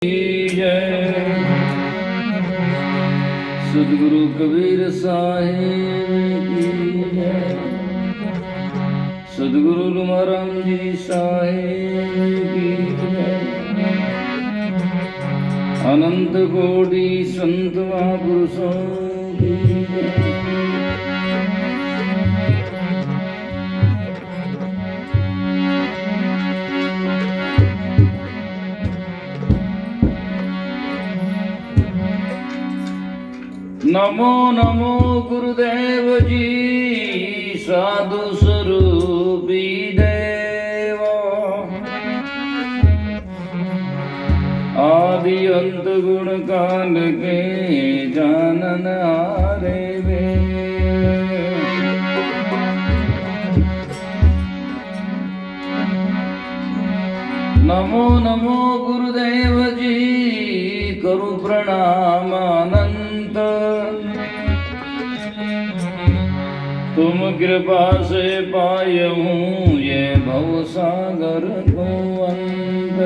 जय सदगुरु कबीर साहिब की जय। सदगुरु तुमाराम जी साहिब की जय। अनंत कोटि संत महापुरुषों की जय। नमो नमो गुरुदेव जी साधु स्वरूपी देवा। आदि अंत गुण काल के जानन हारे वे। नमो नमो गुरुदेव जी करूं प्रणाम अनंत। तुम कृपा से पाए हूँ ये भव सागर को अंत।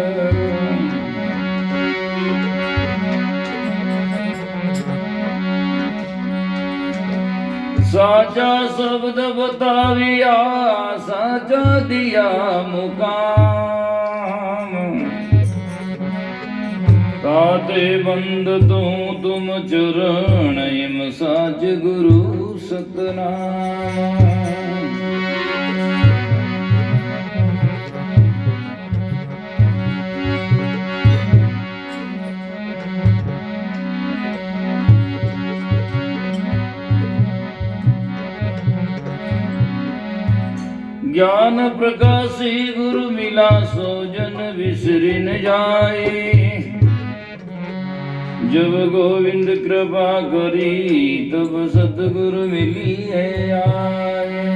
साचा शब्द बताविया साचा दिया मुकाम। ताते बंद तू तुम चरण इम साज गुरु सतनाम। ज्ञान प्रकाशी गुरु मिला सो जन विसरी न जाए। जब गोविंद कृपा करी तब सतगुरु मिली है आए।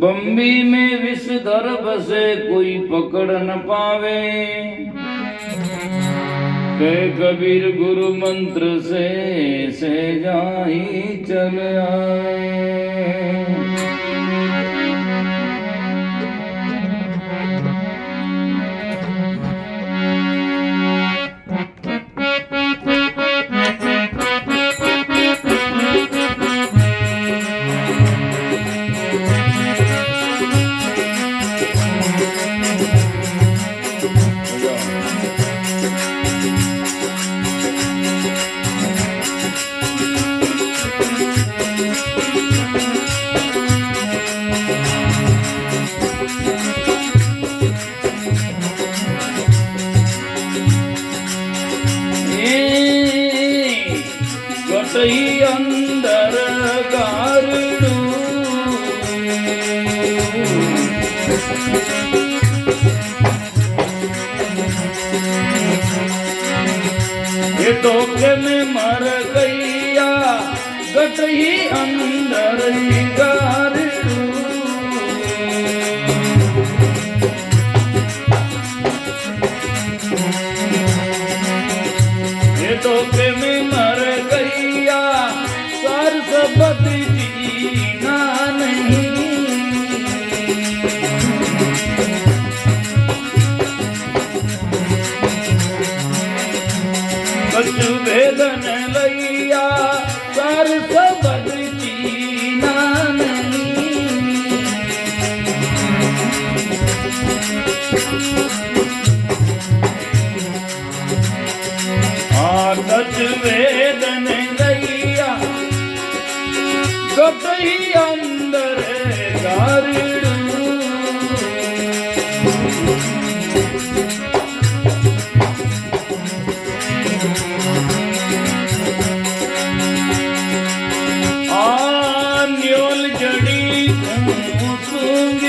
बम्बी में विषधर बसे कोई पकड़ न पावे। कह कबीर गुरु मंत्र से जाही चल आए। कटई अंदर गारुडू ये धोखे में मर गईया कटई अंदर गारुडू। ये धोखे में मर गईया सार सबद जीना नहीं। कछु वेदन लैया सार सबद जीना नहीं। कछ वेदन लैया कतई अंदर गारुडू। न्योल जड़ी सूंघ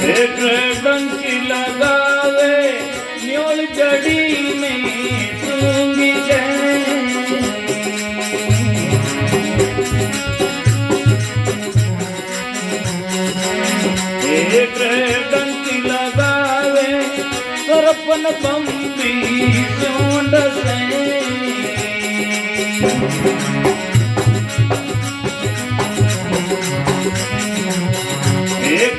के एक डंकी लगावे सरपन बम्बी चोंड से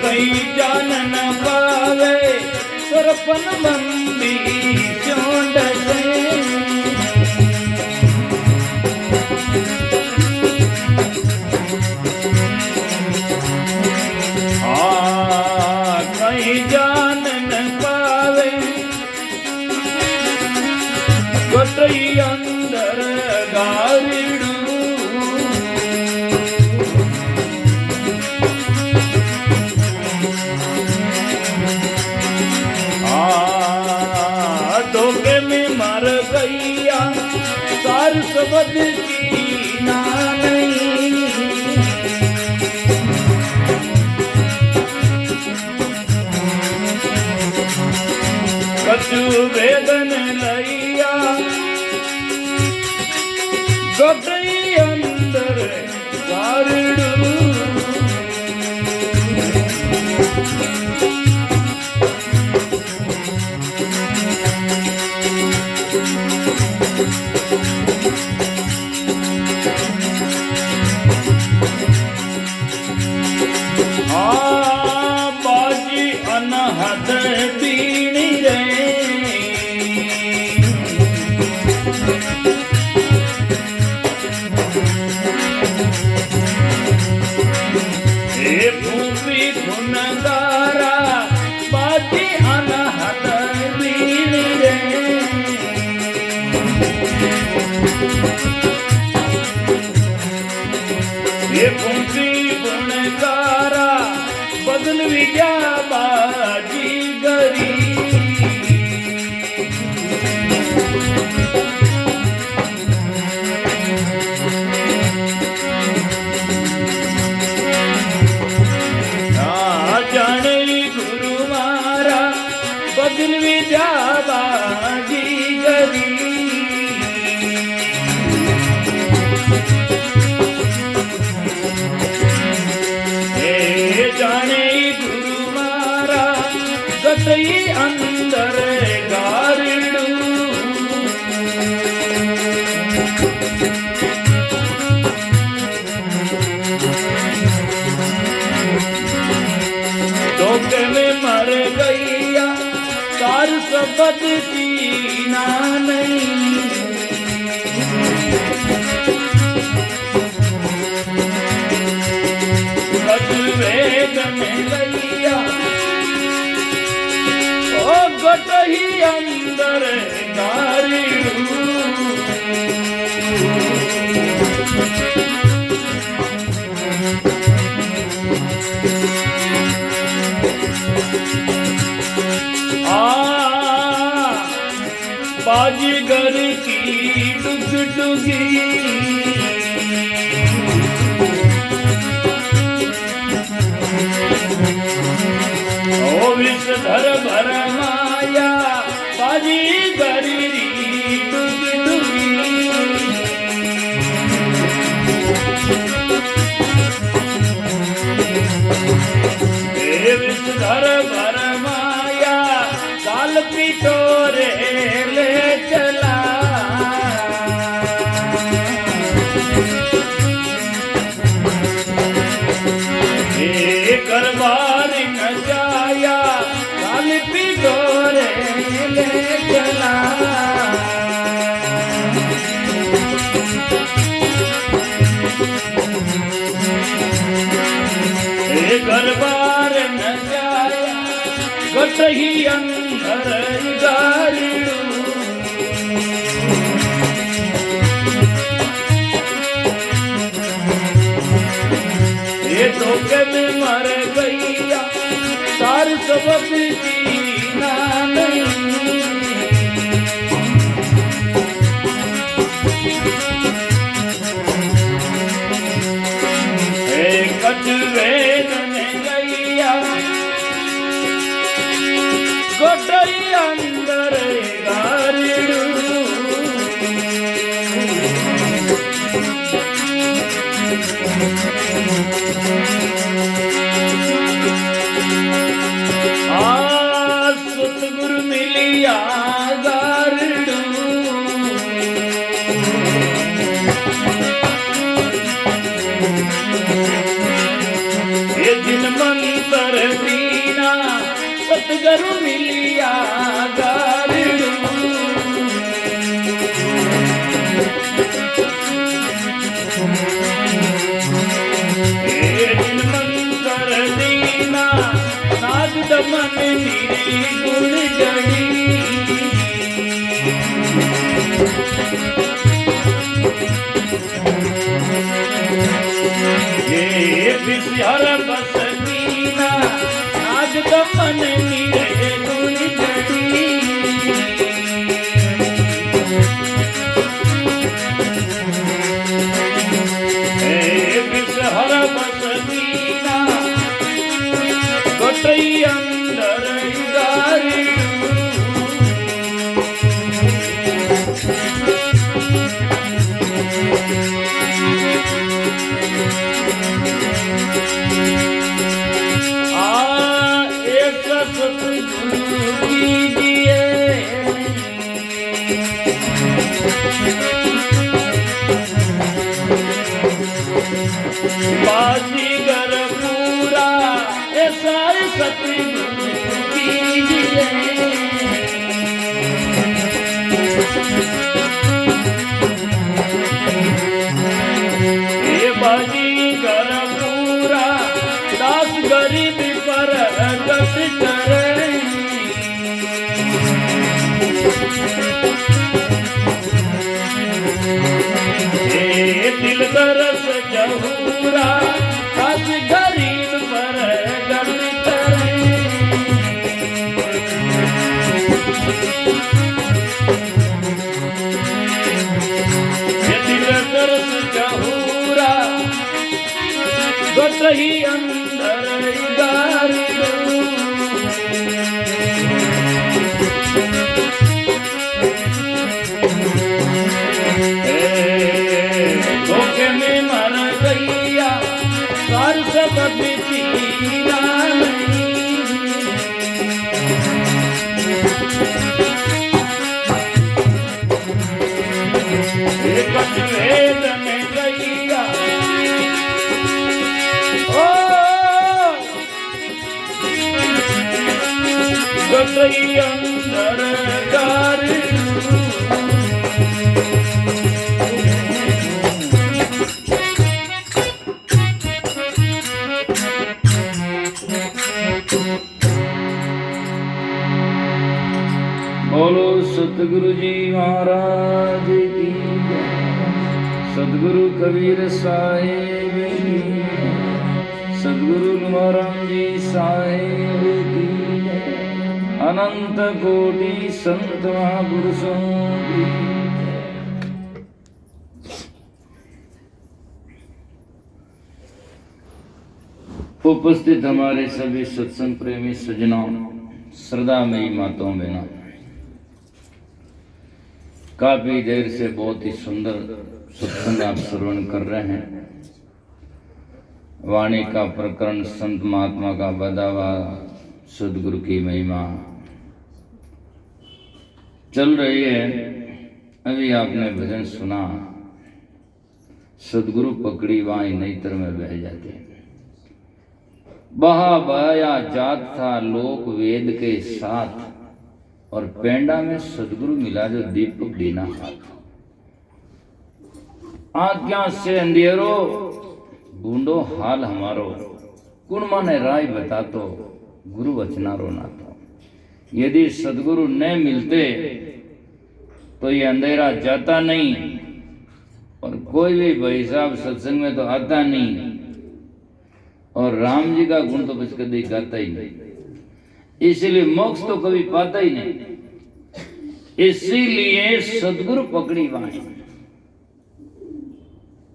कई जान न पावे सरपन बम्बी चोंड से जान न पावे गोटई अंदर गारिड़ू धोखे में मर गईया सार सबद की ना नहीं कछु वेदन लैया गोटई अंदर गारिड़ू बाजी अनहद बीणी रे हे भूपी धुनदारा बाजी अनहद बीणी रे हे भूपी गुणकारा बदल विद्या बाजी गरी जाने गुरु मारा बदल विद्या बाजी गरी जाने गुरु मारा गटई अंदर गारिड़ू धोखे में मर गईया सार सबद चीना नहीं वेदन लैया ओ गोटई अंदर गारिड़ू बाजीगर की डुगडुगी विषधर भर माया बाजी गरी डुगडुगी विषधर भर माया काल पिटोरे ले चला करबार न जाया काल पिटोरे ले चला करबार न जाया गोटई अंदर गारिड़ू धोखे में मर गईया सार सबद जीना नहीं कच वेदन गईया गोटई अंदर गारिड़ू सतगुरु मिलिया गारिड़ू जिन मंत्र दीना नाद दमन मेरी गुण गणी ये विषहर बस दीना नाद दमन मेरे गुण गणी विषहर बस दीना गोटई अंदर गारी बाजीगर पूरा ऐसा सतगुरु कीजिए ये बाजीगर पूरा दास गरीब पर गत करे दिल दरस जहूरा आज गरीब पर गल करे दिल दरस जहूरा गोटही अंदर गारी धोखे में मर गईया सार सब चीरा एक वेद में गईया ओ गोटई अंदर गारी बोलो सतगुरु जी महाराज की सतगुरु कबीर साहेब की सतगुरु तुकाराम जी साहेब की अनंत कोटि संत महापुरुषों की उपस्थित हमारे सभी सत्संग प्रेमी सज्जनों श्रद्धामयी माताओं बहनों काफी देर से बहुत ही सुंदर सत्संग आप श्रवण कर रहे हैं। वाणी का प्रकरण संत महात्मा का बदावा सदगुरु की महिमा चल रही है। अभी आपने भजन सुना सदगुरु पकड़ी वाई नैतर में बह जाते। बहा बहाया जात था लोक वेद के साथ और पेंडा में सदगुरु मिला जो दीपक दीना हाथ। आज्ञा से अंधेरो बूंदो हाल हमारो कुण माने राय बता तो गुरु वचनारो ना तो। यदि सदगुरु न मिलते तो ये अंधेरा जाता नहीं और कोई भी भाई साहब सत्संग में तो आता नहीं और राम जी का गुण तो बस कभी गाता ही नहीं, इसीलिए मोक्ष तो कभी पाता ही नहीं। इसीलिए सदगुरु पकड़ी वाणी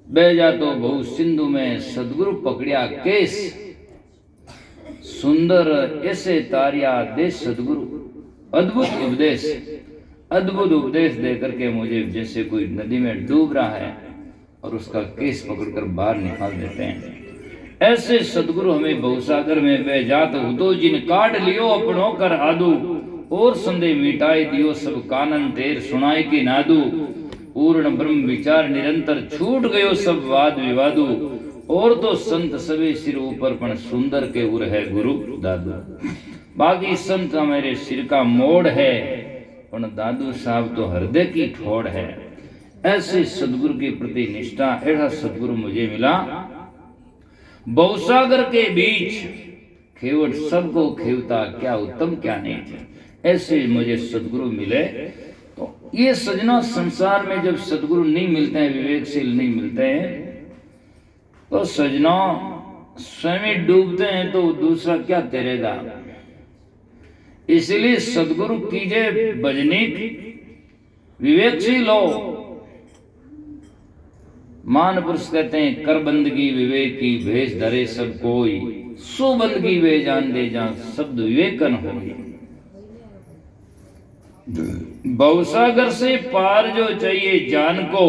बह जा तो बहु सिंधु में सदगुरु पकड़िया केस सुंदर ऐसे तारिया दे सदगुरु। अद्भुत उपदेश दे करके मुझे जैसे कोई नदी में डूब रहा है और उसका केस पकड़कर बाहर निकाल देते हैं। ऐसे सदगुरु हमें बहुसागर में बह जात हुतो जिन काट लियो अपनों कर आदू और संदेह मिटाई दियो सब कानन तेर सुनाई की नादू। पूर्ण ब्रह्म विचार निरंतर छूट गयो सब वाद विवादू और तो संत सभी सिर ऊपर पण सुंदर के उर है गुरु दादू। बाकी संत मेरे सिर का मोड़ है, पर दादू साहब तो हृदय की ठोड़ है। ऐसे सदगुरु के प्रति निष्ठा, ऐसा सदगुरु मुझे मिला। बहुसागर के बीच खेवट सबको खेवता, क्या उत्तम क्या नीच। ऐसे मुझे सदगुरु मिले। तो ये सजना संसार में जब सदगुरु नहीं मिलते हैं, विवेकशील नहीं मिलते हैं, तो सजना स्वयं डूबते हैं तो दूसरा क्या तैरेगा। इसलिए सदगुरु कीजिए भजनिक, विवेकशील हो। मान पुरुष कहते हैं कर बंदगी विवेक की, भेष धरे सब कोई, सो बंदगी वे जान दे जहां शब्द विवेकन हो। भवसागर से पार जो चाहिए जान को,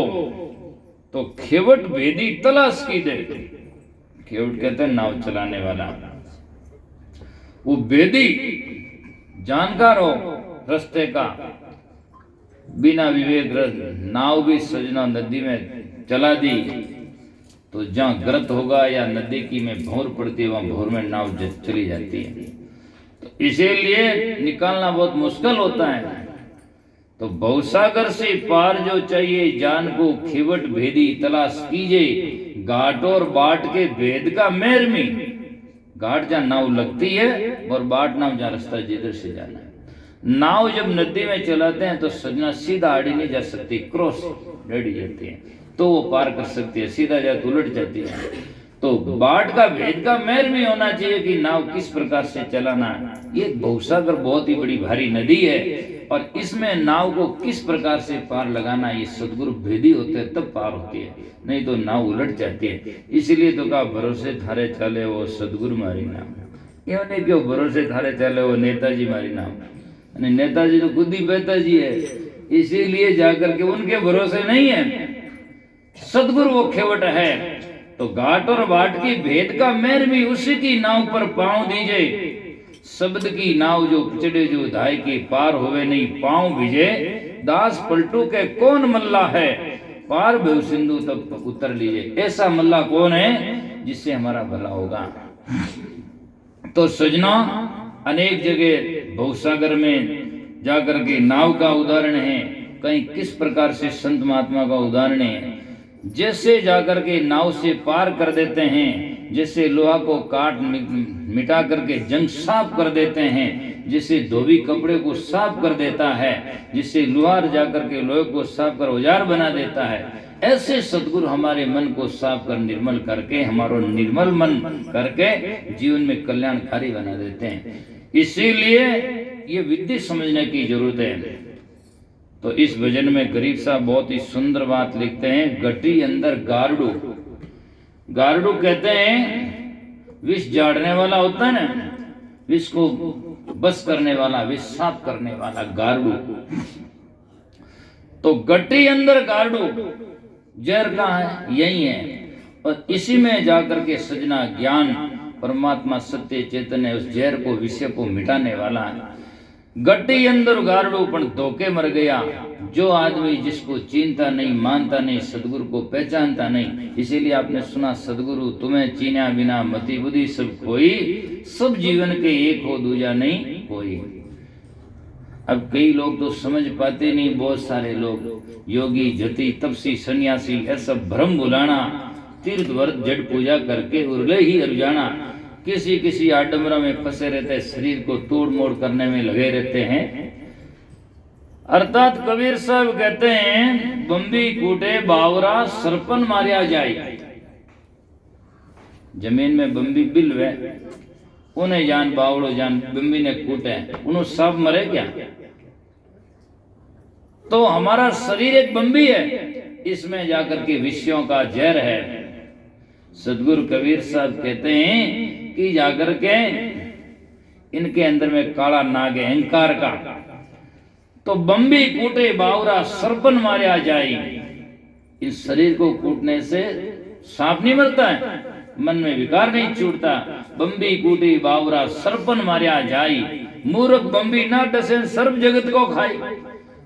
तो खेवट भेदी तलाश की दे। खेवट कहते हैं नाव चलाने वाला, वो भेदी जानकार हो रास्ते का। बिना विवेक नाव भी सजना नदी में चला दी तो जहां गर्त होगा या नदी की में भौर पड़ती है, वहां भौर में नाव चली जाती है। तो इसीलिए निकालना बहुत मुश्किल होता है। तो भवसागर से पार जो चाहिए जान को, खेवट भेदी तलाश कीजिए, घाट और बाट के भेद का मेर में। घाट जहां नाव लगती है और बाट नाव जहां रास्ता जिधर से जाना है। नाव जब नदी में चलाते हैं तो सजना सीधा आड़ी नहीं जा सकती, क्रॉस रेडी जाती है तो वो पार कर सकती है, सीधा जाए तो उलट जाती है। तो बाट का भेद का मेर भी होना चाहिए कि नाव किस प्रकार से चलाना है। ये भवसागर बहुत ही बड़ी भारी नदी है और इसमें नाव को किस प्रकार से पार लगाना, ये सदगुरु भेदी होते हैं तब पार होती है, नहीं तो नाव उलट जाती है। इसीलिए तो कहा भरोसे थारे चले वो सदगुरु मारी नाम। ये नहीं क्यों भरोसे थारे चले वो नेताजी मारी नाम, नेताजी तो खुद ही पिताजी है, इसीलिए जाकर के उनके भरोसे नहीं है, सदगुरु वो खेवट है। तो घाट और बाट की भेद का मेर भी उसी की नाव पर पांव दीजिए। शब्द की नाव जो चढ़े जो धाय की, पार होवे नहीं पांव भिजे, दास पलटू के कौन मल्ला है, पार भव सिंधु तब उतर लीजिए। ऐसा मल्ला कौन है जिससे हमारा भला होगा। तो सजना अनेक जगह भवसागर में जाकर के नाव का उदाहरण है, कहीं किस प्रकार से संत महात्मा का उदाहरण है। जैसे जाकर के नाव से पार कर देते हैं, जैसे लोहा को काट मिटा करके जंग साफ कर देते हैं, जिससे धोबी कपड़े को साफ कर देता है, जिससे लोहार जाकर के लोहे को साफ कर औजार बना देता है, ऐसे सदगुरु हमारे मन को साफ कर निर्मल करके, हमारा निर्मल मन करके जीवन में कल्याणकारी बना देते हैं। इसीलिए ये विधि समझने की जरूरत है। तो इस भजन में गरीब साहब बहुत ही सुंदर बात लिखते हैं। गटी अंदर गारडू, गारडू कहते हैं विष झाड़ने वाला होता है ना, विष को बस करने वाला, विष साफ करने वाला गारडू। तो गटी अंदर गारडू, जहर कहाँ है, यही है। और इसी में जाकर के सजना ज्ञान परमात्मा सत्य चेतन है, उस जहर को विषय को मिटाने वाला है। गट्टी अंदर गारडू पण धोखे मर गया, जो आदमी जिसको चीनता नहीं, मानता नहीं, सदगुरु को पहचानता नहीं। इसीलिए आपने सुना सदगुरु तुम्हें चीना बिना मति बुद्धि सब कोई, सब जीवन के एक हो दूजा नहीं कोई। अब कई लोग तो समझ पाते नहीं, बहुत सारे लोग योगी जति तपसी सन्यासी ऐसा भ्रम बुलाना, तीर्थ व्रत जड़ पूजा करके उरले ही अरजाना, किसी किसी आडंबरा में फंसे रहते हैं, शरीर को तोड़ मोड़ करने में लगे रहते हैं। अर्थात कबीर साहब कहते हैं बम्बी कूटे बावरा सरपन मारिया जाए। जमीन में बम्बी बिल वे उन्हें जान बावड़ो जान बम्बी ने कूटे, उन्होंने सब मरे क्या। तो हमारा शरीर एक बम्बी है, इसमें जाकर के विषयों का जहर है। सदगुरु कबीर साहब कहते हैं कि जाकर के इनके अंदर में काला नाग है अहंकार का। तो बम्बी कूटे बावरा सरपन मारिया जाए। इस शरीर को कूटने से सांप नहीं मरता है, मन में विकार नहीं छूटता। बम्बी कूटी बावरा सरपन मारिया जाए, मूर्ख बम्बी ना डसे सर्व जगत को खाई।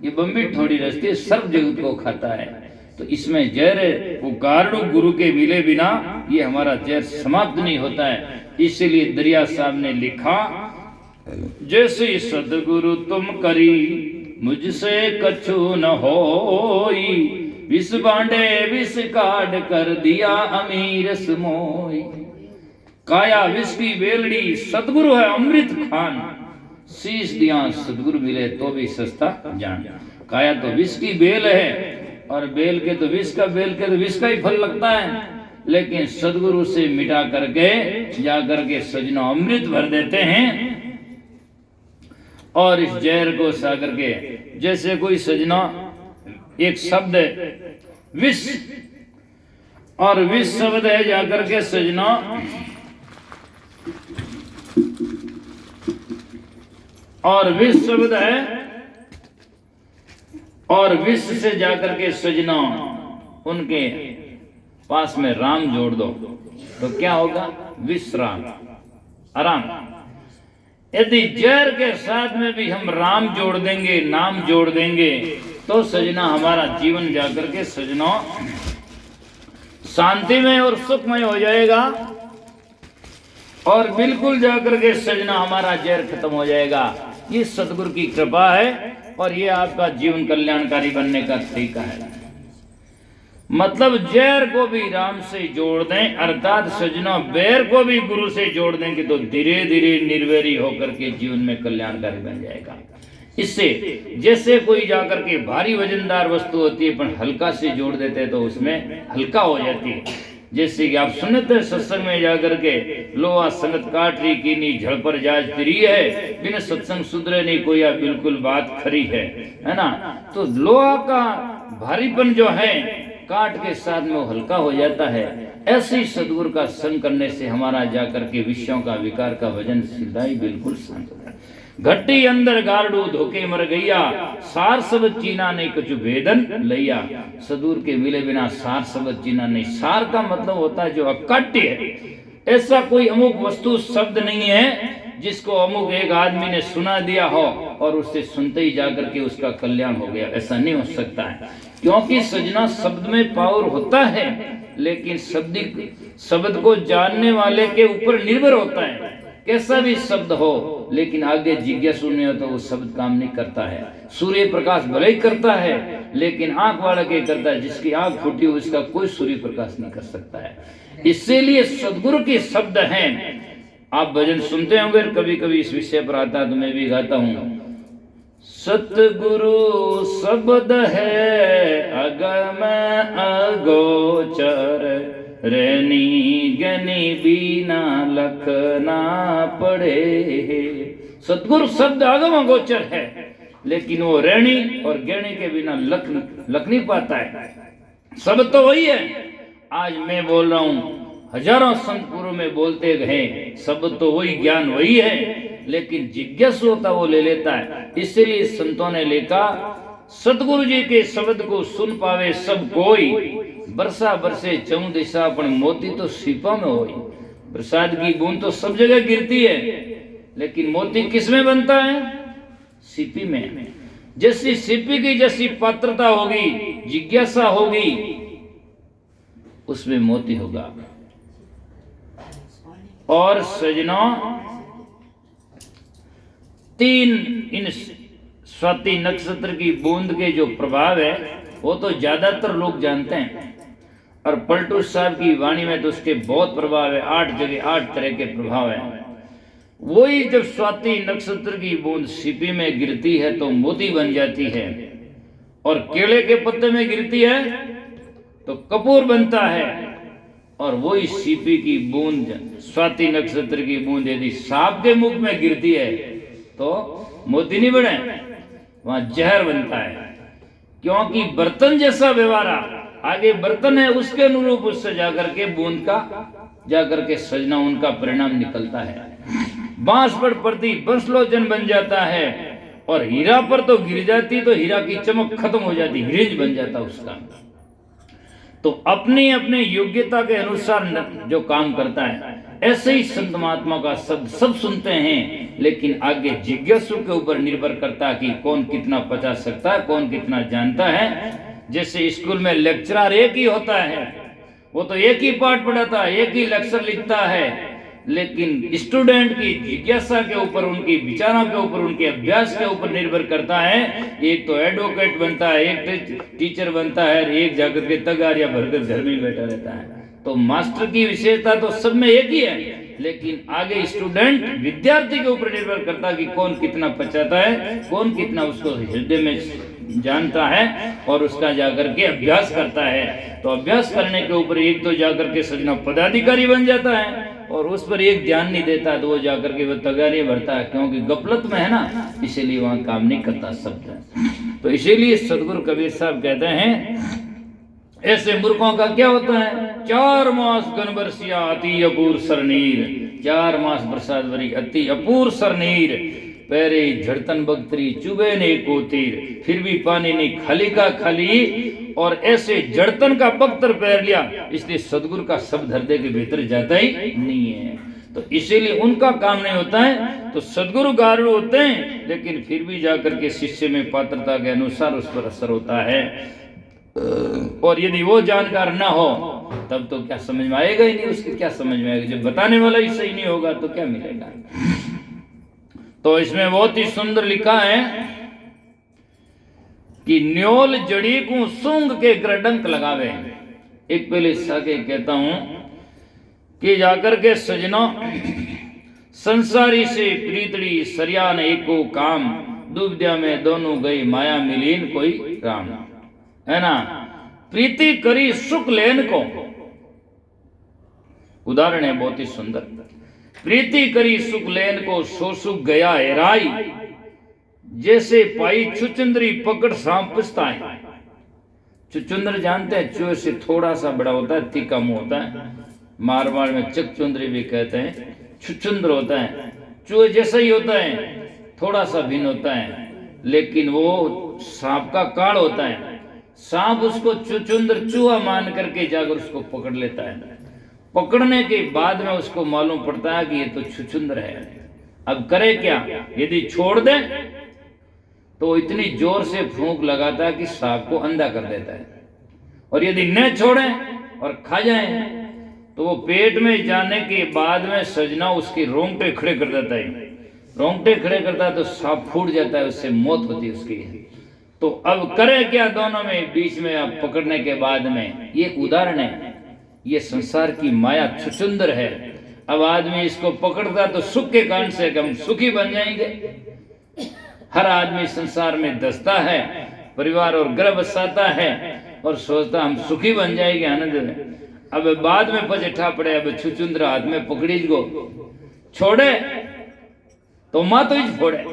ये बम्बी थोड़ी रस्ती सर्व जगत को खाता है। तो इसमें जहर है, वो गारडू गुरु के मिले बिना ये हमारा जहर समाप्त नहीं होता है। इसलिए दरिया साहब ने लिखा जैसी सदगुरु तुम करी मुझसे कछु न होई, विष बांडे विष काट कर दिया अमीर समोई। काया विष की बेलड़ी सदगुरु है अमृत खान, शीश दिया सदगुरु मिले तो भी सस्ता जान। काया तो विष की बेल है और बेल के तो विष का, बेल के तो विष का ही फल लगता है, लेकिन सदगुरु से मिटा करके जा करके सजना अमृत भर देते हैं और इस जहर को सागर के, जैसे कोई सजना एक शब्द है विष, और विष शब्द है जाकर के सजना और विष शब्द है और विष से जाकर के सजना उनके पास में राम जोड़ दो तो क्या होगा? विश्राम, आराम। यदि जहर के साथ में भी हम राम जोड़ देंगे, नाम जोड़ देंगे, तो सजना हमारा जीवन जाकर के सजना शांतिमय और सुखमय हो जाएगा और बिल्कुल जाकर के सजना हमारा जहर खत्म हो जाएगा। ये सतगुरु की कृपा है और ये आपका जीवन कल्याणकारी बनने का तरीका है। मतलब जहर को भी राम से जोड़ दें, अर्थात सजना बैर को भी गुरु से जोड़ देंगे तो धीरे धीरे निर्वैरी होकर के जीवन में कल्याणकारी बन जाएगा। इससे जैसे कोई जाकर के भारी वजनदार वस्तु होती है पर हल्का से जोड़ देते हैं तो उसमें हल्का हो जाती है। जैसे कि आप सुनते सत्संग में जाकर के लोहा संगत काट रही कीनी झड़ पर जाज तिरी है, बिना सत्संग सुधरे नहीं कोई, बिल्कुल बात खरी है ना। तो लोहा का भारीपन जो है काट के साथ में वो हल्का हो जाता है। ऐसे ही सदगुरु का संग करने से हमारा जाकर के विषयों का विकार का वजन सिधाई बिल्कुल शांत होता है। घट्टी अंदर गारडू धोके मर गैया, सार सबद चीना नहीं कुछ भेदन लैया। सदगुरु के मिले बिना सार सबद चीना नहीं। सार का मतलब होता है जो अकाट्य है। ऐसा कोई अमुक वस्तु शब्द नहीं है जिसको अमुक एक आदमी ने सुना दिया हो और उससे सुनते ही जाकर के उसका कल्याण हो गया, ऐसा नहीं हो सकता है। क्योंकि सजना शब्द में पावर होता है, लेकिन शब्द को जानने वाले के ऊपर निर्भर होता है। कैसा भी शब्द हो लेकिन आगे जिज्ञासु नहीं हो तो वो शब्द काम नहीं करता है। सूर्य प्रकाश भले ही करता है लेकिन आंख वाला के करता है, जिसकी आंख फूटी हो उसका कोई सूर्य प्रकाश नहीं कर सकता है। इसीलिए सदगुरु के शब्द हैं। आप भजन सुनते होंगे, कभी कभी इस विषय पर आता है तो मैं भी गाता हूँ। सतगुरु शब्द है अगम अगोचर, रैनी गनी बीना लख ना पड़े। सतगुरु शब्द अगम अगोचर है लेकिन वो रैनी और गहनी के बिना लख नहीं पाता है। शब्द तो वही है। आज मैं बोल रहा हूँ, हजारों संत पूर्व में बोलते गए, शब्द तो वही, ज्ञान वही है, लेकिन जिज्ञासु होता वो ले लेता है। इसलिए संतों ने लिखा, सतगुरु जी के शब्द को सुन पावे सब कोई, बरसा बरसे चौं दिशा पण मोती तो सीपा में होई। प्रसाद की बूंद तो सब जगह गिरती है लेकिन मोती किस में बनता है? सीपी में। जैसी सीपी की जैसी पात्रता होगी, जिज्ञासा होगी, उसमें मोती होगा। और सजना तीन इन स्वाति नक्षत्र की बूंद के जो प्रभाव है वो तो ज्यादातर लोग जानते हैं, और पलटू साहब की वाणी में तो उसके बहुत प्रभाव है। 8 जगह 8 तरह के प्रभाव है। वही जब स्वाति नक्षत्र की बूंद सीपी में गिरती है तो मोती बन जाती है, और केले के पत्ते में गिरती है तो कपूर बनता है। और वही सीपी की बूंद, स्वाति नक्षत्र की बूंद यदि सांप के मुख में गिरती है तो मोती नहीं बने, वहां जहर बनता है। क्योंकि बर्तन जैसा व्यवहार, आगे बर्तन है उसके अनुरूप उससे जाकर के बूंद का जाकर के सजना उनका परिणाम निकलता है। बांस पर पड़ती बंसलोचन बन जाता है, और हीरा पर तो गिर जाती तो हीरा की चमक खत्म हो जाती, हिरेज बन जाता उसका। तो अपनी अपनी योग्यता के अनुसार जो काम करता है, ऐसे ही संत महात्मा का शब्द सब सुनते हैं, लेकिन आगे जिज्ञासु के ऊपर निर्भर करता है कि कौन कितना पचा सकता है, कौन कितना जानता है। जैसे स्कूल में लेक्चरर एक ही होता है, वो तो एक ही पाठ पढ़ाता है, एक ही लेक्चर लिखता है, लेकिन स्टूडेंट की जिज्ञासा के ऊपर, उनकी विचारों के ऊपर, उनके अभ्यास के ऊपर निर्भर करता है। एक तो एडवोकेट बनता है, एक टीचर बनता है, एक जाकर के तगारियां भरकर घर में बैठा रहता है। तो मास्टर की विशेषता तो सब में एक ही है, लेकिन आगे स्टूडेंट विद्यार्थी के ऊपर निर्भर करता है कि कौन कितना पचाता है, कौन कितना उसको हृदय में जानता है और उसका जाकर के अभ्यास करता है। तो अभ्यास करने के ऊपर एक तो जाकर के सजना पदाधिकारी बन जाता है और उस पर एक ध्यान नहीं देता तो वो जाकर के वो तगारी भरता है, क्योंकि गफलत में है ना, इसीलिए वहां काम नहीं करता शब्द। तो इसीलिए सदगुरु कबीर साहब कहते हैं ऐसे मूर्खों का क्या होता है, 4 मास गन बरसिया अति अपूर सरनीर, 4 मास बरसात भरी अति अपूर सरनीर, पैरे झड़तन बगतरी चुबे ने को तीर, फिर भी पानी नहीं खाली का खाली, और ऐसे जड़तन का बख्तर पैर लिया, इसलिए सदगुरु का शब्द हृदय के भीतर जाता ही नहीं है। तो इसीलिए उनका काम नहीं होता है। तो सदगुरु गारू होते हैं, लेकिन फिर भी जाकर के शिष्य में पात्रता के अनुसार उस पर असर होता है। और यदि वो जानकार ना हो तब तो क्या समझ में आएगा ही नहीं, उसकी क्या समझ में आएगा, जब बताने वाला ही सही नहीं होगा तो क्या मिलेगा। तो इसमें बहुत ही सुंदर लिखा है कि न्योल जड़ी को सूंघ के ग्रडंक लगावे। एक पहले साके कहता हूं कि जाकर के सजना संसारी से प्रीतड़ी सरियान एको काम, दुविधा में दोनों गई माया मिलीन कोई राम, है ना। प्रीति करी सुख लेन को, उदाहरण है बहुत ही सुंदर। प्रीति करी सुख लेन को सो सुख गया हेराई, जैसे पाई छुचुंदरी पकड़ सांप पछताए। छुचुंदर जानते हैं, चूहे से थोड़ा सा बड़ा होता है, तीखा मुंह होता है, मारवाड़ में चकचुंदरी भी कहते हैं। छुचुंदर होता है, चूहे जैसा ही होता है, थोड़ा सा भिन्न होता है, लेकिन वो सांप का काल होता है। सांप उसको चुचुंदर चूहा मान करके जाकर उसको पकड़ लेता है। पकड़ने के बाद में उसको मालूम पड़ता है कि ये तो छुचुंदर है। अब करे क्या, यदि छोड़ दे तो इतनी जोर से फूंक लगाता है कि सांप को अंधा कर देता है, और यदि न छोड़े और खा जाए तो वो पेट में जाने के बाद में सजना उसके रोंगटे खड़े कर देता है। रोंगटे खड़े करता है तो सांप फूट जाता है, उससे मौत होती है उसकी। तो अब करे क्या दोनों में बीच में, अब पकड़ने के बाद में, ये उदाहरण है। ये संसार की माया छुचुंदर है। अब आदमी इसको पकड़ता तो सुख के कारण से हम सुखी बन जाएंगे। हर आदमी संसार में धसता है, परिवार और घर बसाता है और सोचता हम सुखी बन जाएंगे, आनंद में। अब बाद में पचठा पड़े, अब छुचुंदर हाथ में पकड़ी को छोड़े तो माँ तो ही छोड़े,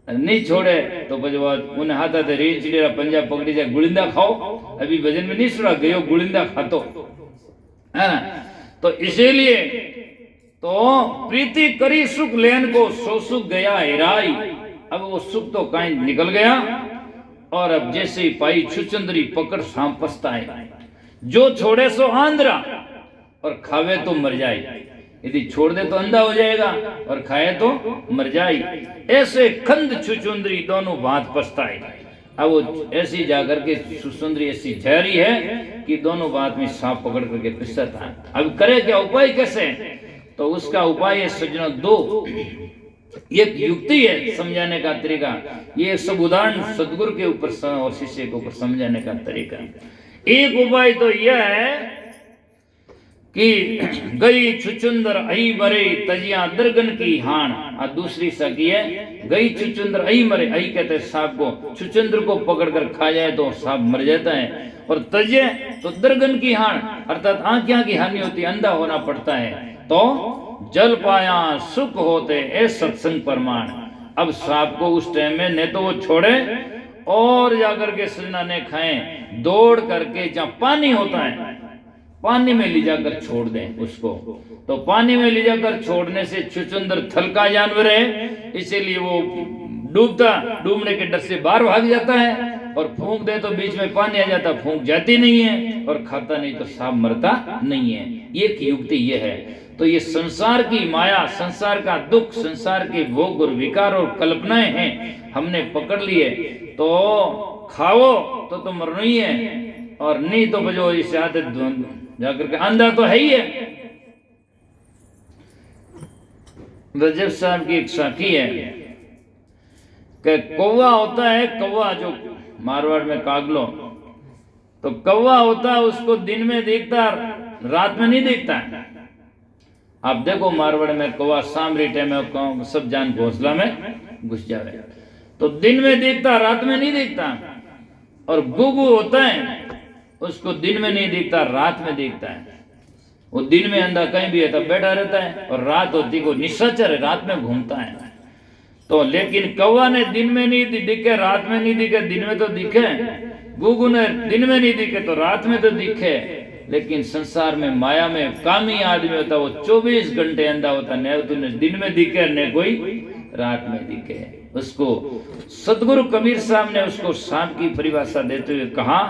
नहीं छोड़े तो उन्हें हाथा थे रेल चिड़ेरा पंजाब पकड़ी जाए, गुलिंदा खाओ। अभी भजन में नहीं सुना, गयो गुलिंदा खातो, है ना। तो इसीलिए तो प्रीति करी सुख लेन को सो सुख गया हेराई। अब वो सुख तो कहीं निकल गया, और अब जैसे ही पाई छुचुंदरी पकड़ सांप पछताए। जो छोड़े सो आंध्रा और खावे तो मर जाए। यदि छोड़ दे तो अंधा हो जाएगा और खाए तो मर जाए। ऐसे खंड छुचुंदरी दोनों बात पछताए। अब वो ऐसी जाकर के सुसुंदरी ऐसी जहरी है कि दोनों बात में सांप पकड़ करके पिसता है। अब करे क्या, उपाय कैसे? तो उसका उपाय है सज्जनों, दो एक युक्ति है समझाने का तरीका। ये सब उदाहरण सदगुरु के ऊपर और शिष्य के ऊपर समझाने का तरीका। एक उपाय तो यह है कि गई छुचुंदर आई मरे तजिया दरगन की हाण, और दूसरी सकी है गई छुचुंदर आई मरे। आई कहते हैं सांप को, छुचुंदर को पकड़कर खा जाए तो सांप मर जाता है, और तजे तो दरगन की हाण अर्थात आंखियां की हानि होती है, अंधा होना पड़ता है। तो जल पाया सुख होते ए सत्संग प्रमाण। अब सांप को उस टाइम में न तो वो छोड़े और जाकर के सजना ने खाए, दौड़ करके जहाँ पानी होता है पानी में ले जाकर छोड़ दें उसको। तो पानी में ले जाकर छोड़ने से छुचुंदर थल का जानवर है, इसीलिए वो डूबने के डर से बाहर भाग जाता है, और फूंक दे तो बीच में पानी आ जाता, फूंक जाती नहीं है, और खाता नहीं तो सांप मरता नहीं है। एक युक्ति ये है। तो ये संसार की माया, संसार का दुख, संसार के भोग और विकार और कल्पनाएं हैं, हमने पकड़ लिए। तो खाओ तो मरना ही है, और नहीं तो बजो इसे आदत जाकर के अंधा तो है ही है। रजब साहब की एक साखी है कि कौवा होता है, कौवा जो मारवाड़ में कागलो, तो कौवा होता है उसको दिन में दिखता, रात में नहीं दिखता। आप देखो मारवाड़ में कौवा सांबरी टाइम में सब जान घोंसला में घुस जावे, तो दिन में दिखता, रात में नहीं दिखता। और गुगु होता है उसको दिन में नहीं दिखता, रात में दिखता है। वो दिन में अंधा कहीं भी है तब बैठा रहता है, और रात होती को निशाचर है, रात में घूमता है। तो लेकिन कौवा ने दिन में नहीं दिखे, रात में नहीं दिखे, दिन में तो दिखे। गुगु ने दिन में नहीं दिखे तो रात में तो दिखे। लेकिन संसार में माया में कामी आदमी होता, वो 24 घंटे अंधा होता, न तुमने दिन में दिखे न कोई रात में दिखे। उसको सदगुरु कबीर साहब ने उसको सांप की परिभाषा देते हुए कहा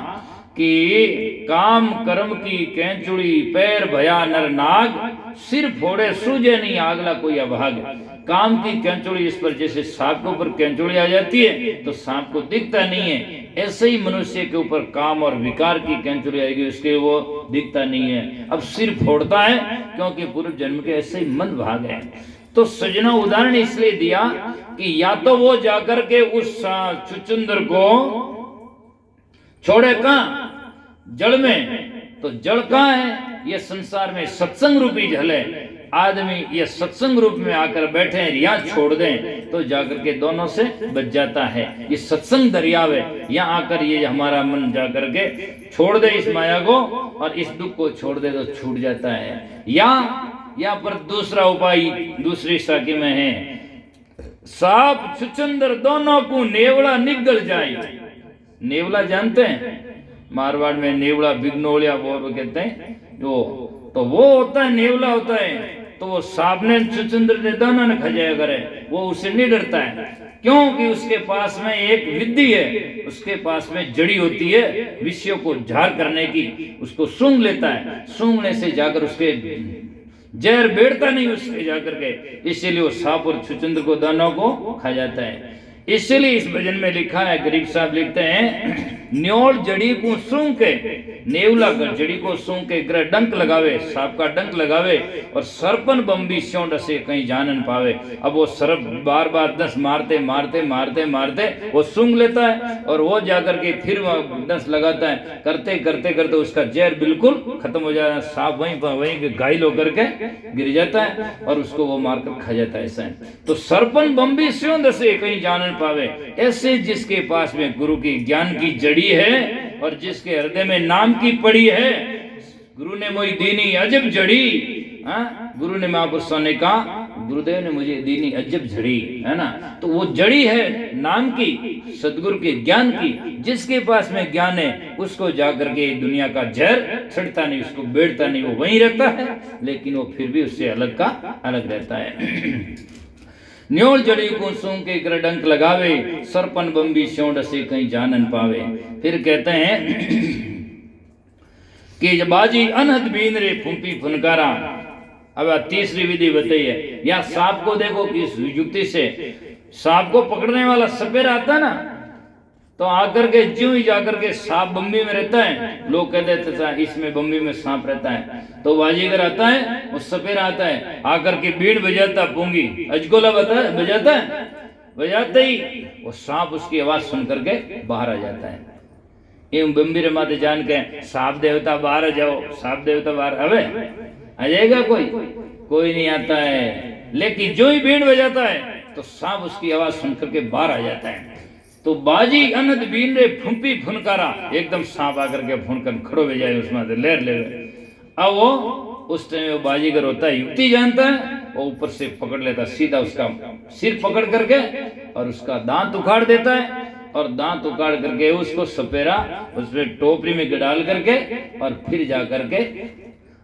कि काम कर्म की कैंचुड़ी, पैर भया नर नाग, सिर फोड़े सूझे नहीं आगला कोई अभाग। काम की कैंचुड़ी, इस पर जैसे सांप के ऊपर कैंचुड़ी आ जाती है तो सांप को दिखता नहीं है, ऐसे ही मनुष्य के ऊपर काम और विकार की कैंचुड़ी आएगी, उसके वो दिखता नहीं है। अब सिर फोड़ता है क्योंकि पूर्व जन्म के ऐसे ही मंद भाग है। तो सजना उदाहरण इसलिए दिया कि या तो वो जाकर के उस चुचुंदर को छोड़े कहां, जड़ में। तो जड़ कहां है, ये संसार में सत्संग रूपी जल है। आदमी ये सत्संग रूप में आकर बैठे हैं, या छोड़ दें तो जाकर के दोनों से बच जाता है। ये सत्संग दरियाव है, यहाँ आकर ये हमारा मन जाकर के छोड़ दे इस माया को, और इस दुख को छोड़ दे तो छूट जाता है। यहाँ पर दूसरा उपाय दूसरी साखी में है, सांप चुचंदर दोनों को नेवला निगल जाए। नेवला जानते हैं, मारवाड़ में नेवला बिगनोलिया वो कहते हैं, तो वो होता है, नेवला होता है। तो वो सांप ने चुचंदर ने दाना न खा जाया करे, वो उससे नहीं डरता है, क्योंकि उसके पास में एक विद्धि है, उसके पास में जड़ी होती है विषयों को झाड़ करने की, उसको सूंघ लेता है, सूंघने से जाकर उसके जहर बैठता नहीं उसके जाकर के, इसीलिए वो सांप और चुचंदर को दानों को खा जाता है। इसलिए इस भजन में लिखा है, गरीब साहब लिखते हैं, न्योल जड़ी को सूंघ के, नेवला जड़ी को सूंघ के ग्रह डंक लगावे, सांप का डंक लगावे, और सरपन बम्बी स्यों डसे कहीं जान न पावे। अब वो सर्प बार बार दस मारते मारते मारते मारते वो सूंघ लेता है, और वो जाकर के फिर दस लगाता है, करते करते करते उसका जहर बिल्कुल खत्म हो जाता है। सांप वहीं घायल होकर के गिर जाता है और उसको वो मारकर खा जाता है। ऐसा तो सरपन बम्बी स्यों डसे कहीं जान पावे, ऐसे जिसके पास में गुरु की ज्ञान की जड़ी है और जिसके हृदय में नाम की पड़ी है, गुरु ने मोई दीनी अजब जड़ी, गुरु ने महापुरुषों ने कहा, गुरुदेव ने मुझे दीनी अजब जड़ी, है ना। तो वो जड़ी है नाम की, सदगुरु के ज्ञान की। जिसके पास में ज्ञान है उसको जाकर के दुनिया का जहर छिड़ता नहीं, उसको बैठता नहीं, वो वहीं रहता है, लेकिन वो फिर भी उससे अलग का अलग रहता है। न्योल जड़ी को सूंघ के ग्रडंक लगावे, सरपन बम्बी स्यों डसे कहीं जानन पावे। फिर कहते हैं कि जब बाजी अनहद बीन रे फुंपी फुनकारा। अब तीसरी विधि बताई है, या सांप को देखो किस युक्ति से, सांप को पकड़ने वाला सपेरा आता ना, तो आकर के ज्यों ही जाकर के सांप बम्बी में रहता है, लोग कहते थे इसमें बम्बी में सांप रहता है, तो बाजीगर आता है, वो सपेरा आता है, आकर के बीड़ बजाता, पूंगी अजगोला बजाता है, बजाते ही वो सांप उसकी आवाज सुन करके बाहर आ जाता है। यूं बम्बी रे माते जान के सांप देवता बाहर आ जाओ, सांप देवता बाहर अबे आ जाएगा, कोई नहीं आता है। लेकिन जो ही बीड़ बजाता है तो सांप उसकी आवाज सुन करके बाहर आ जाता है। तो बाजी अनद बीन रे फुंपी फुनकारा, एकदम सांप आकर के फुनकर खड़ो हो जाए उसमें से लेर ले। अब वो उस टाइम वो बाजीगर होता है, युक्ति जानता है, वो ऊपर से पकड़ लेता, सीधा उसका सिर पकड़ करके और उसका दांत उखाड़ देता है, और दांत उखाड़ करके उसको सपेरा उसमें टोपली में डाल करके और फिर जा करके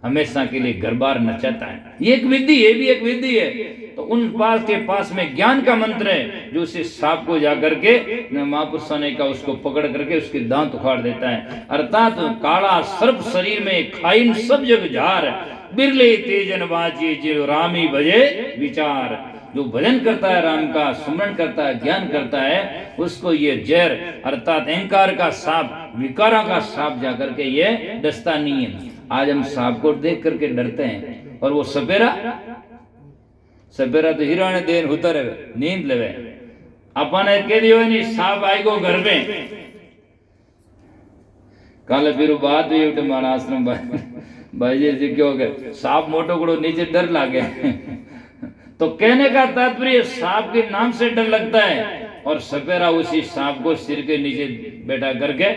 हमेशा के लिए घर बार नचाता है। ये एक विधि है, भी एक विधि है। तो उन पास के पास में ज्ञान का मंत्र है, जो उसे सांप को जाकर के महापुरुषों ने का उसको पकड़ करके उसके दांत उखाड़ देता है। अर्थात काला सर्प शरीर में खाइन सब जग झार, बिरले तेजन बाजी जो रामी बजे विचार। जो भजन करता है, राम का सुमरण करता है, ज्ञान करता है, उसको ये जहर अर्थात अहंकार का सांप, विकारा का सांप जाकर के ये डसता नहीं है। आज हम सांप को देख करके डरते हैं, और वो सपेरा सपेरा तो हिराने देन उतर नींद लेवे अपने कह दियो नहीं सांप आएगो घर में काले फिर बात हुई उठे मारा आश्रम भाई जी क्यों गए सांप मोटो कड़ो नीचे डर लागे तो कहने का तात्पर्य सांप के नाम से डर लगता है और सपेरा उसी सांप को सिर के नीचे बैठा करके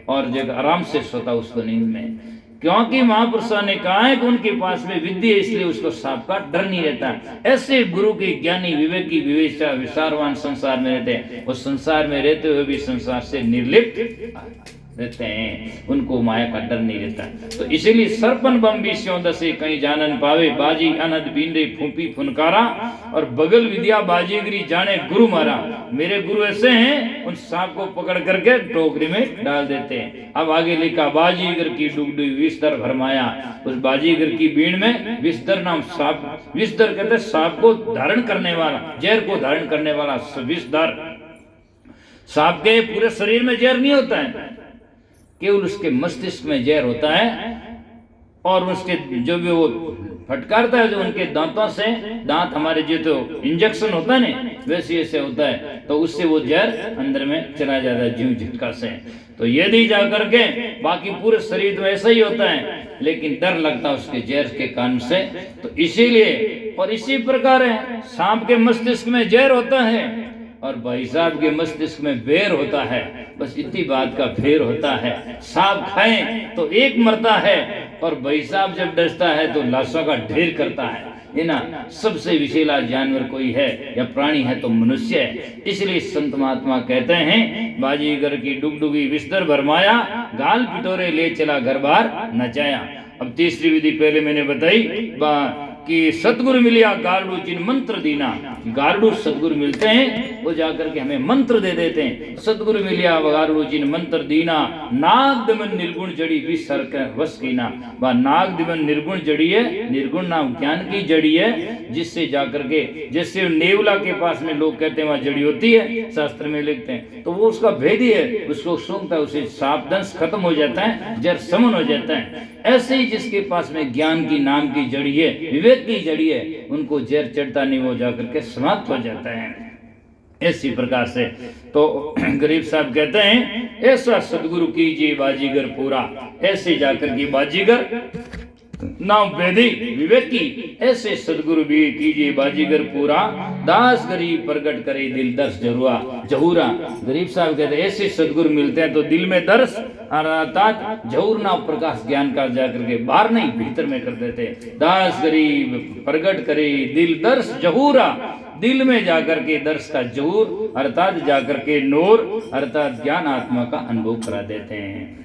और जब आराम से सोता उसको नींद में, क्योंकि महापुरुषों ने कहा है कि उनके पास में विद्या इसलिए उसको सांप का डर नहीं रहता। ऐसे गुरु के ज्ञानी विवेकी विवेचा विचारवान संसार में रहते हैं, वो संसार में रहते हुए भी संसार से निर्लिप्त रहते हैं, उनको माया का डर नहीं रहता। तो इसीलिए सरपन बम भी स्यों दसे कहीं जानन पावे बाजी अनद बींदे फूंपी फुनकारा और बगल विद्या बाजीगरी जाने गुरु मारा। मेरे गुरु ऐसे हैं उन सांप को पकड़ करके टोकरी में डाल देते हैं। अब आगे लिखा बाजीगर की डुगडुगी विस्तर भरमाया, उस बाजीगर की बीड़ में विस्तर नाम सांप, विस्तर कहते सांप को धारण करने वाला, जहर को धारण करने वाला विस्तर। सांप के पूरे शरीर में जहर नहीं होता है, केवल उसके मस्तिष्क में जहर होता है और उसके जो भी वो फटकारता है जो उनके दांतों से, दांत हमारे जो तो इंजेक्शन होता है ना वैसे ऐसे होता है, तो उससे वो जहर अंदर में चला जाता है जीव झटका से। तो यदि जा करके बाकी पूरे शरीर में ऐसा ही होता है लेकिन डर लगता है उसके जहर के कारण से, तो इसीलिए। और इसी प्रकार है सांप के मस्तिष्क में जहर होता है और भाई साहब के मस्तिष्क में बेर होता है, बस इतनी बात का फेर होता है। सांप खाएं तो एक मरता है और भाई साहब जब डसता है तो लाशों का ढेर करता है ना। सबसे विशेला जानवर कोई है या प्राणी है तो मनुष्य है। इसलिए संत महात्मा कहते हैं बाजीगर की डुगडुगी बिस्तर भरमाया, गाल पिटोरे ले चला घर बार नचाया। अब तीसरी विधि पहले मैंने बताई कि सतगुरु मिलिया गारडू जिन मंत्र दीना, गारडू सतगुरु मिलते हैं वो जाकर के हमें मंत्र दे देते हैं। सतगुरु मिलिया गारडू जिन मंत्र दीना, नाग दमन निर्गुण जड़ी भी सर वश कीना। वह नाग दमन निर्गुण जड़ी है, निर्गुण नाम ज्ञान की जड़ी है, जिससे जाकर के जैसे नेवला के पास में लोग कहते हैं वहां जड़ी होती है, शास्त्र में लिखते हैं, तो वो उसका भेद ही है, उसको सूंघता है उसे साप दंश खत्म हो जाता है, जड़ समन हो जाता है। ऐसे ही जिसके पास में ज्ञान की नाम की जड़ी है, विवेक की जड़ी है, उनको जहर चढ़ता नहीं, वो जाकर के समाप्त हो जाता है। इसी प्रकार से तो गरीब साहब कहते हैं ऐसा सदगुरु कीजिए बाजीगर पूरा, ऐसे जाकर की बाजीगर नाम वेदी विवेकी, ऐसे सदगुरु भी कीजिए बाजीगर पूरा, दास गरीब प्रकट करे दिल दर्श जहूरा। गरीब साहब कहते हैं ऐसे सदगुरु मिलते हैं तो दिल में दर्श अर्थात जहूर नाम प्रकाश ज्ञान का जाकर के बाहर नहीं भीतर में कर देते। दास गरीब प्रकट करे दिल दर्श जहूरा, दिल में जाकर के दर्श का जहूर अर्थात जाकर के नूर अर्थात ज्ञान आत्मा का अनुभव करा देते हैं।